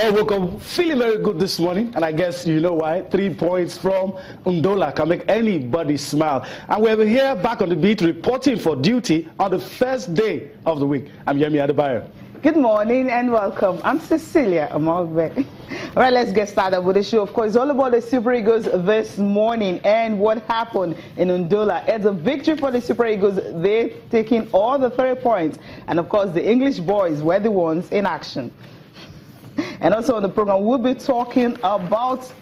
all woke up feeling very good this morning, and I guess you know why. 3 points from Undola can make anybody smile. And we're here back on the beat reporting for duty on the first day of the week. I'm Yemi Adebayo. Good morning and welcome. I'm Cecilia Amogbe. All right, let's get started with the show. Of course, it's all about the Super Eagles this morning and what happened in Undola. It's a victory for the Super Eagles. They're taking all the 3 points. And of course, the English boys were the ones in action. And also on the program, we'll be talking about,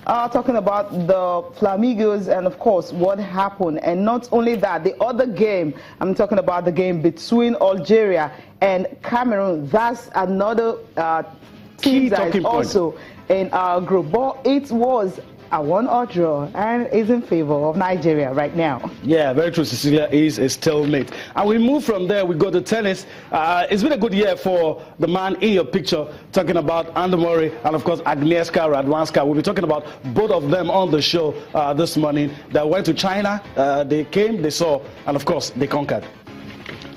talking about the Flamingos and, of course, what happened. And not only that, the other game, I'm talking about the game between Algeria and Cameroon. That's another team that is also in our group. But it was a 1-1 draw and is in favor of Nigeria right now. Yeah, very true. Cecilia is a stalemate. And we move from there, we go to tennis. It's been a good year for the man in your picture, talking about Andy Murray and, of course, Agnieszka Radwanska. We'll be talking about both of them on the show this morning. They went to China, they came, they saw, and, of course, they conquered.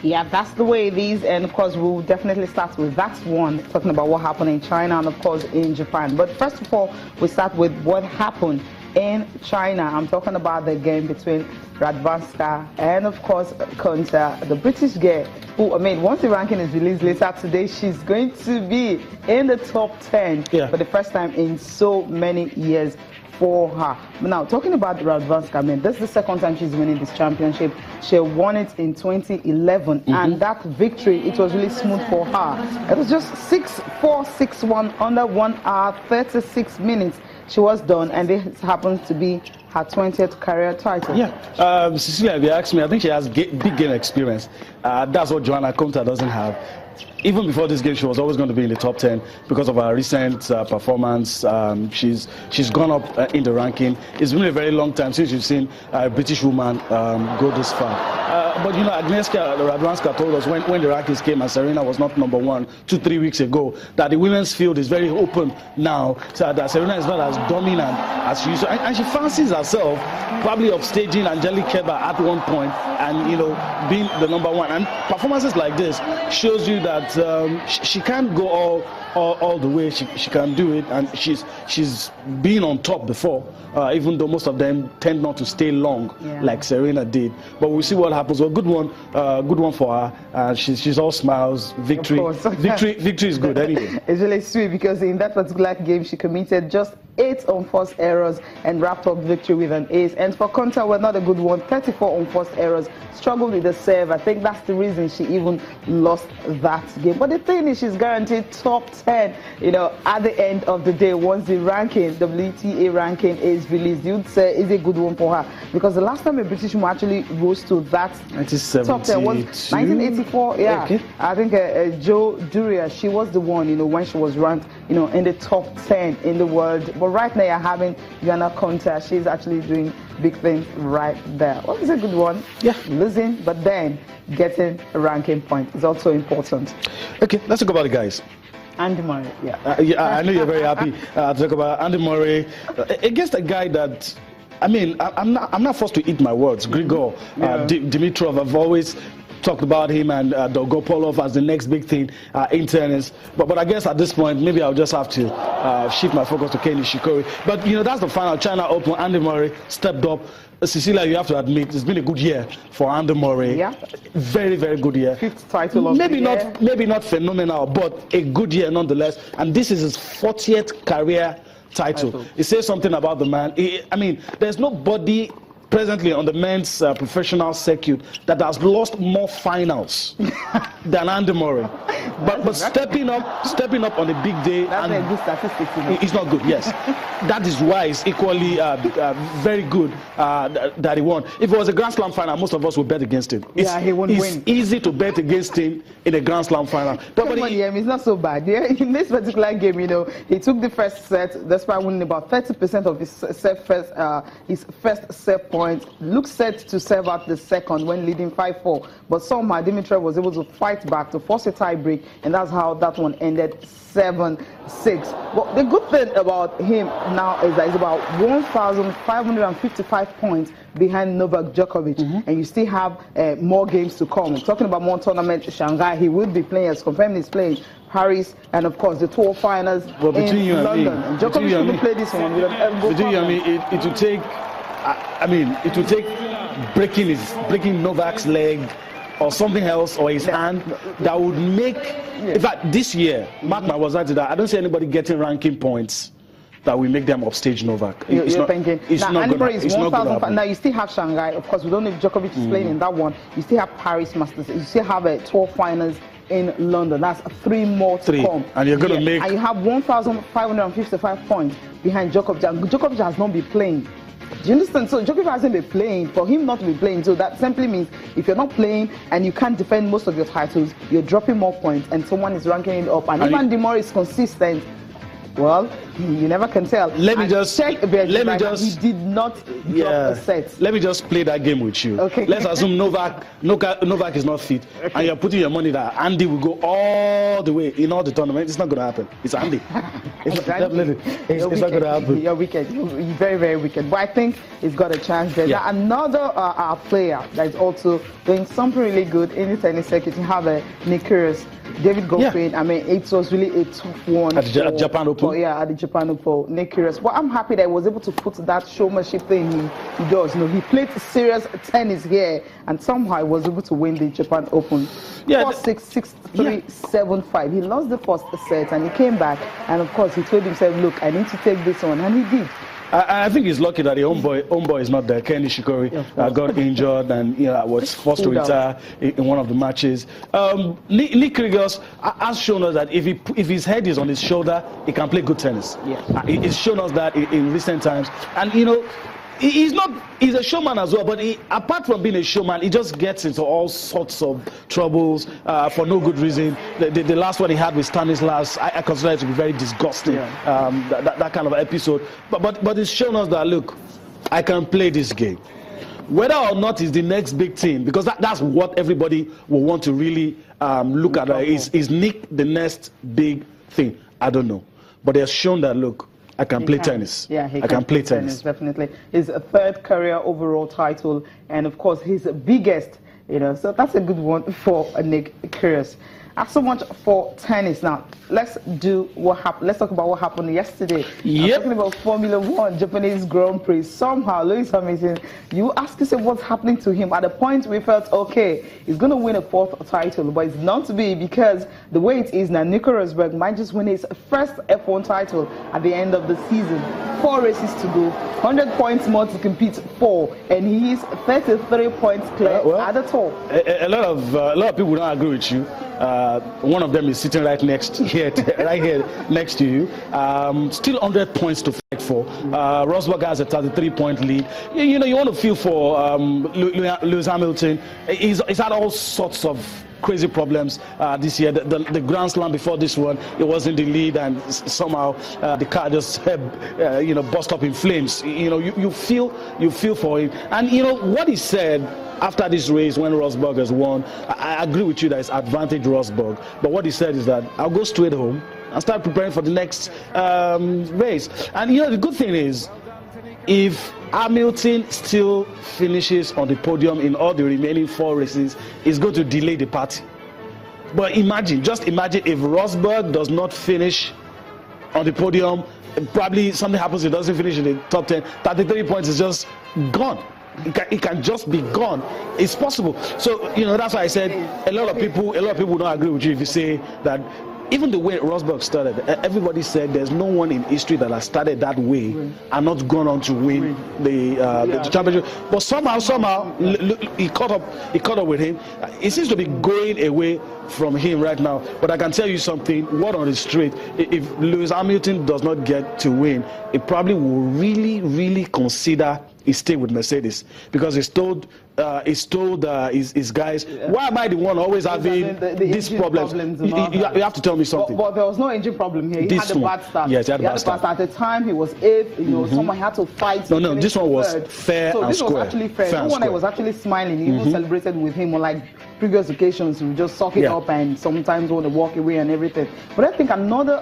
Yeah, that's the way it is, and of course we'll definitely start with that one, talking about what happened in China and of course in Japan. But first of all, we start with what happened in China. I'm talking about the game between Radwanska and of course Konta, the British girl who, I mean, once the ranking is released later today, she's going to be in the top 10 for the first time in so many years for her. Now, talking about Radwanska, I mean, this is the second time she's winning this championship. She won it in 2011, and that victory, it was really smooth for her. It was just 6-4, 6-1 under 1 hour, 36 minutes. She was done, and this happens to be her 20th career title. Yeah, Cecilia, if you ask me, I think she has big game experience. That's what Joanna Konta doesn't have. Even before this game, she was always going to be in the top 10 because of her recent performance. She's gone up in the ranking. It's been a very long time since you've seen a British woman go this far. But you know, Agnieszka Radwanska told us when the rankings came and Serena was not number 1 2-3 weeks ago, that the women's field is very open now, so that Serena is not as dominant as she used to. And she fancies herself probably upstaging Angelique Kerber at one point and, you know, being the number 1. And performances like this shows you that she can't go all the way. She can do it, and she's been on top before, even though most of them tend not to stay long like Serena did. But we'll see what happens. Well, good one for her. She's all smiles. Victory is good anyway. It's really sweet because in that particular game she committed just 8 unforced errors and wrapped up victory with an ace. And for Konta, well, not a good one. 34 unforced errors. Struggled with the serve. I think that's the reason she even lost that game. But the thing is, she's guaranteed top 10, you know, at the end of the day, once the ranking, WTA ranking is released. You'd say it's a good one for her. Because the last time a British woman actually rose to that top 10 was 1984. Yeah. Okay. I think Jo Duria, she was the one, you know, when she was ranked, you know, in the top 10 in the world. But right now you're having Joanna Konta. She's actually doing big things right there. Well, it's a good one. Yeah. Losing, but then getting a ranking point is also important. Okay, let's talk about the guys. Andy Murray, I know you're very happy to talk about Andy Murray against a guy that, I mean, I'm not forced to eat my words. Grigor Dimitrov, I've always talked about him and Dolgopolov as the next big thing in tennis. But I guess at this point, maybe I'll just have to shift my focus to Kei Nishikori. But, you know, that's the final China Open. Andy Murray stepped up. Cecilia, you have to admit, it's been a good year for Andy Murray. Yeah. Very, very good year. 5th title of the year. Maybe not phenomenal, but a good year nonetheless. And this is his 40th career title. It says something about the man. I mean, there's nobody presently on the men's professional circuit that has lost more finals than Andy Murray. But stepping up on a big day, that's a good statistic. It's not good. Yes, that is why it's equally very good that he won. If it was a Grand Slam final, most of us would bet against him. He won't win. It's easy to bet against him in a Grand Slam final. But it's not so bad. Yeah, in this particular game, you know, he took the first set, despite winning about 30% of his first set points. Looked set to serve out the second when leading 5-4, but somehow Dimitrov was able to fight back to force a tie break, and that's how that one ended 7-6. Well, the good thing about him now is that he's about 1,555 points behind Novak Djokovic, and you still have more games to come. Talking about more tournaments, Shanghai, he will be playing, as confirmed he's playing Paris, and of course the tour finals in London. Djokovic couldn't play this one. Between you and me, it would take. I mean, it would take breaking Novak's leg or something else, or his hand, that would make. In fact, this year, Mark my words, that I don't see anybody getting ranking points that will make them upstage Novak. You're thinking. It's now, not Anybody gonna, is 1,000. Now you still have Shanghai. Of course, we don't know if Djokovic is playing in that one. You still have Paris Masters. You still have a tour finals in London. That's 3 more to come. And you're going to make. And you have 1,555 points behind Djokovic. And Djokovic has not been playing. Do you understand? So Djokovic hasn't been playing. For him not to be playing, so that simply means if you're not playing and you can't defend most of your titles, you're dropping more points, and someone is ranking it up. And even the more is consistent, well, you never can tell. Let me just check. He did not drop a set. Let me just play that game with you. Okay. Let's assume Novak is not fit, and you're putting your money that Andy will go all the way in all the tournament. It's not going to happen. It's Andy. Definitely. It's not going to happen. You're wicked. You're very, very wicked. But I think he's got a chance there. Now, another player that is also doing something really good in the tennis circuit. You have Nick Kyrgios. David Goffin, I mean, it was really a tough one. At the Japan Open? At the Japan Open for Nick Kyrgios. But I'm happy that he was able to put that showmanship thing he does. You know, he played serious tennis here, and somehow he was able to win the Japan Open. 4-6, 6-3, 7-5. He lost the first set, and he came back, and of course, he told himself, look, I need to take this one, and he did. I think he's lucky that the homeboy is not there. Kenny Shikori got injured and was forced to retire in one of the matches. Nick Kyrgios has shown us that if his head is on his shoulder, he can play good tennis. He's shown us that in recent times. And he's a showman as well, but apart from being a showman, he just gets into all sorts of troubles for no good reason. The last one he had with Stanislas, I consider it to be very disgusting, that kind of episode. But it's shown us that, look, I can play this game. Whether or not it's the next big thing, because that's what everybody will want to really look at. Is Nick the next big thing? I don't know. But they've shown that, look, I can play tennis. Yeah, he can play tennis. Definitely. His 3rd career overall title, and of course his biggest, so that's a good one for Nick Kyrgios. So much for tennis. Now, let's do what happened. Let's talk about what happened yesterday. Talking about Formula 1, Japanese Grand Prix. Somehow, Lewis Hamilton, you ask yourself what's happening to him. At the point we felt, okay, he's going to win a 4th title, but it's not to be, because the way it is now, Nico Rosberg might just win his first F1 title at the end of the season. 4 races to go, 100 points more to compete for, and he is 33 points clear at the top. A lot of people don't agree with you. One of them is sitting right here next to you. Still 100 points to fight for. Rosberg has a 33-point lead. You want to feel for Lewis Hamilton. He's had all sorts of crazy problems this year. The Grand Slam before this one, it was in the lead, and somehow the car just burst up in flames. You feel for him, and what he said after this race when Rosberg has won, I agree with you that it's advantage Rosberg. But what he said is that I'll go straight home and start preparing for the next race. And the good thing is, if Hamilton still finishes on the podium in all the remaining 4 races, it's going to delay the party. But just imagine if Rosberg does not finish on the podium, probably something happens, he doesn't finish in the top 10, 33 points is just gone. It can just be gone. It's possible. So that's why I said a lot of people don't agree with you if you say that. Even the way Rosberg started, everybody said there's no one in history that has started that way and not gone on to win the championship. But somehow he caught up with him. It seems to be going away from him right now. But I can tell you something, word on the street, if Lewis Hamilton does not get to win, he probably will really, really consider his stay with Mercedes, because he's told his guys, why am I the one always having these problems? You have to tell me something. But there was no engine problem here. He had a bad start. Yes, he had a bad start. At the time, he was 8th. Someone had to fight. No, this one was fair and square. So this was actually fair. No one was actually smiling. He even celebrated with him, unlike previous occasions. We just suck it up and sometimes want to walk away and everything. But I think another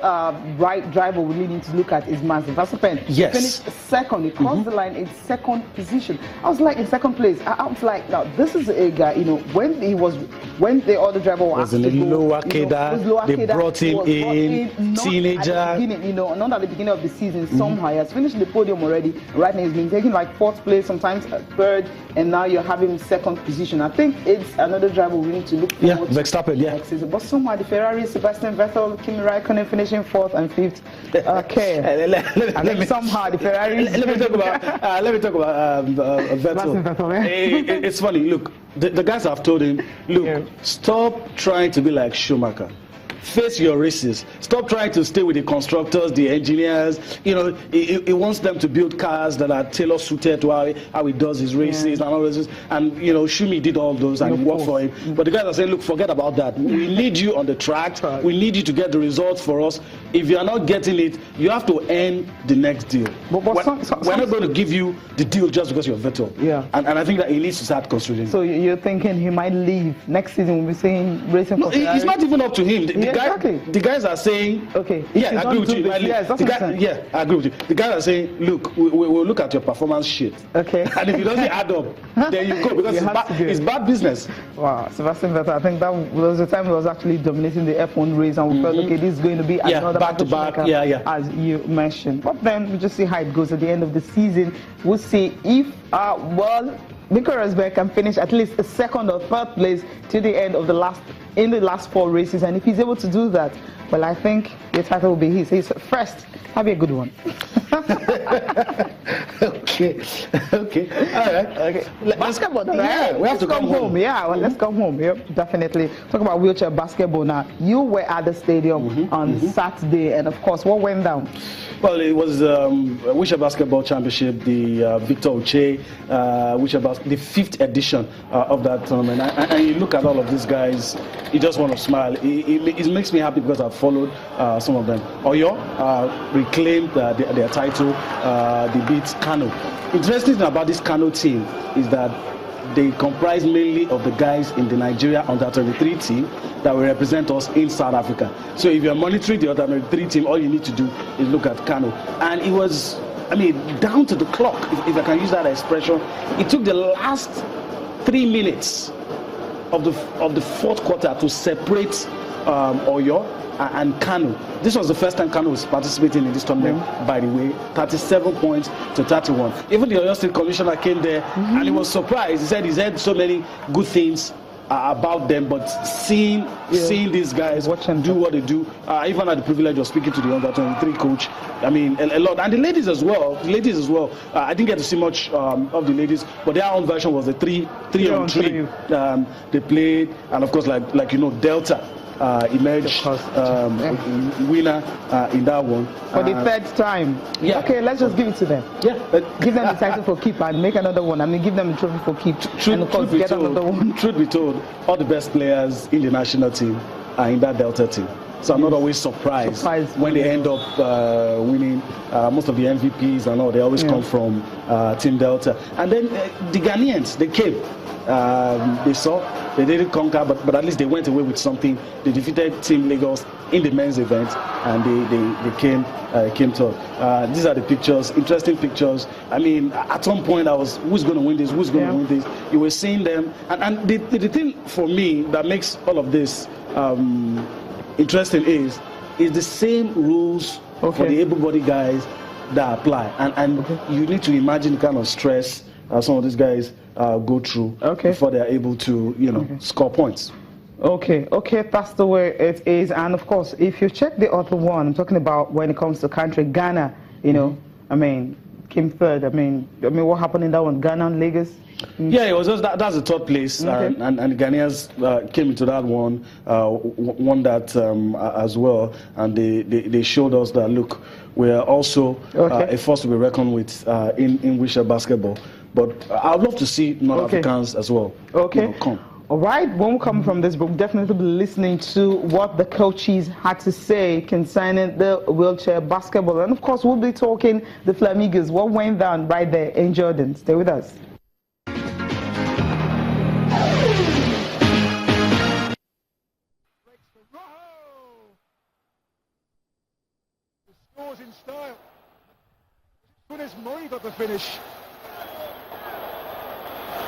right driver we really need to look at is Max Verstappen. Yes. He finished 2nd. He crossed the line in 2nd position. I was like, in 2nd place. I would like, now this is a guy, when the other driver was in asked the to go, lower cadre, they brought him in, teenager. At the beginning, not at the beginning of the season. Somehow he has finished the podium already. Right now he's been taking like 4th place, sometimes 3rd, and now you're having 2nd position. I think it's another driver we need to look forward to Verstappen, next season. But somehow the Ferrari, Sebastian Vettel, Kimi Raikkonen finishing 4th and 5th. Okay. Let me somehow the Ferrari. Let me talk about Vettel. It's funny. Look, the guys have told him, look, stop trying to be like Schumacher. Face your races. Stop trying to stay with the constructors, the engineers. He wants them to build cars that are tailor suited to how he does his races and all this. And Schumi did all those and he worked for him. But the guys are saying, look, forget about that. We need you on the track. We need you to get the results for us. If you are not getting it, you have to end the next deal. We're not going to give you the deal just because you're Vettel. Yeah. And I think that he needs to start considering. So you're thinking he might leave next season? We'll be seeing racing for Ferrari? It's not even up to him. Exactly. The guys are saying, okay, yeah, I agree with you. I agree with you. The guys are saying, look, we'll look at your performance sheet. Okay. And if it doesn't add up, then you go because it's bad business. Wow, Sebastian Vettel, I think that was the time he was actually dominating the F1 race, and we felt, okay, this is going to be another back to back. As you mentioned. But then we just see how it goes at the end of the season. We'll see if Nico Rosberg can finish at least 2nd or 3rd place to the end of the last 4 races, and if he's able to do that, well, I think the title will be his. He's first. Have a good one. Okay. All right. Okay. Basketball. We have to come home. Yeah, well, let's come home. Yep, definitely. Talk about wheelchair basketball now. You were at the stadium on Saturday, and of course, what went down? Well, it was Wheelchair Basketball Championship, the Victor Uche, the 5th edition of that tournament. And you look at all of these guys, you just want to smile. It makes me happy because I've followed some of them. Oyo reclaimed their title. They beat Kano. Interesting thing about this Kano team is that they comprise mainly of the guys in the Nigeria Under-23 team that will represent us in South Africa. So if you're monitoring the Under-23 team, all you need to do is look at Kano. And it was, down to the clock, if I can use that expression. It took the last 3 minutes of the 4th quarter to separate Oyo and Kano. This was the first time Kano was participating in this tournament, by the way. 37 points to 31. Even the Oyo State Commissioner came there and he was surprised. He said he's heard so many good things about them, but seeing these guys do what they do, even had the privilege of speaking to the Under-23 coach. A lot, and the ladies as well. I didn't get to see much of the ladies, but their own version was the 3-on-3. They played, and of course, like Delta emerged winner in that one for the 3rd time. Okay, let's just give it to them. Give them the title for keep and make another one. Give them the trophy for keep and of course get another one. Truth be told, all the best players in the national team are in that Delta team. So I'm not always surprised when they end up winning. Most of the MVPs and all, they always come from Team Delta. And then the Ghanaians, they came. They didn't conquer, but at least they went away with something. They defeated Team Lagos in the men's event, and they came third. These are the pictures, interesting pictures. At some point I was, who's going to win this? Who's going to win this? You were seeing them, and the thing for me that makes all of this interesting is the same rules for the able-bodied guys that apply, and you need to imagine the kind of stress some of these guys go through before they are able to score points. Okay, that's the way it is. And of course, if you check the other one, I'm talking about when it comes to country, Ghana, came 3rd. What happened in that one? Ghana and Lagos? Yeah, it was just that's the 3rd place, and the Ghanaians came into that one, won that as well, and they showed us that, look, we are also a force to be reckoned with in wheelchair basketball. But I'd love to see non-Africans as well. Come. All right, when we come from this book, definitely be listening to what the coaches had to say concerning the wheelchair basketball. And of course, we'll be talking the Flamingos, what went down right there in Jordan. Stay with us. The scores in style. Tourneys Murray got the finish.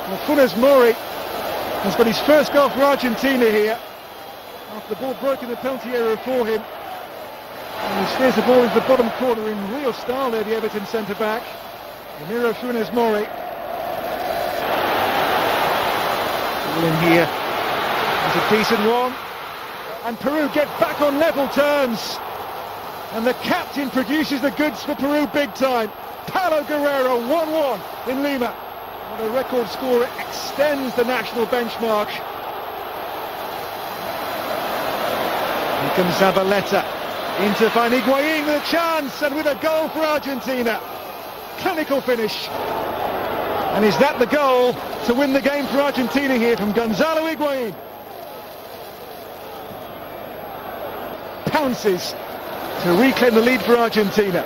Well, Funes Mori has got his first goal for Argentina here, after the ball broke in the penalty area for him. And he steers the ball into the bottom corner in real style there, the Everton centre-back, Ramiro Funes Mori. Ball in here. It's a decent one. And Peru get back on level terms. And the captain produces the goods for Peru big time. Paulo Guerrero, 1-1 in Lima. What a record score, it extends the national benchmark. Here comes Zabaleta. In to find Higuain with a chance, and with a goal for Argentina. Clinical finish. And is that the goal to win the game for Argentina here from Gonzalo Higuain? Pounces to reclaim the lead for Argentina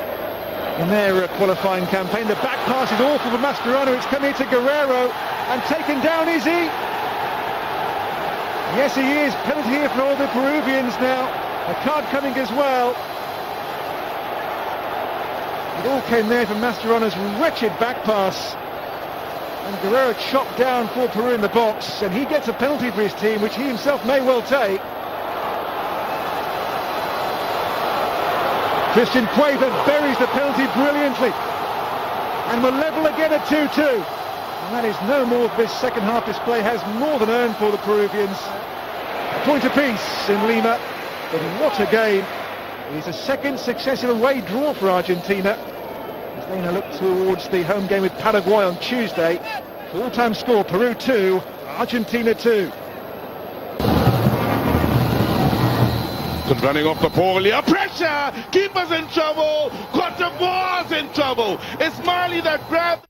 in their qualifying campaign. The back pass is awful for Mascherano. It's coming to Guerrero, and taken down, is he? Yes, he is. Penalty here for all the Peruvians now. A card coming as well. It all came there from Mascherano's wretched back pass. And Guerrero chopped down for Peru in the box, and he gets a penalty for his team, which he himself may well take. Christian Cueva buries the penalty brilliantly. And we're level again at 2-2. And that is no more. This second half display has more than earned for the Peruvians. A point apiece in Lima. But what a game. It is a second successive away draw for Argentina, as they now look towards the home game with Paraguay on Tuesday. Full-time score, Peru 2, Argentina 2. Running off the ball here, pressure, keeper's in trouble, Cote d'Ivoire's in trouble. It's Marley that grabbed.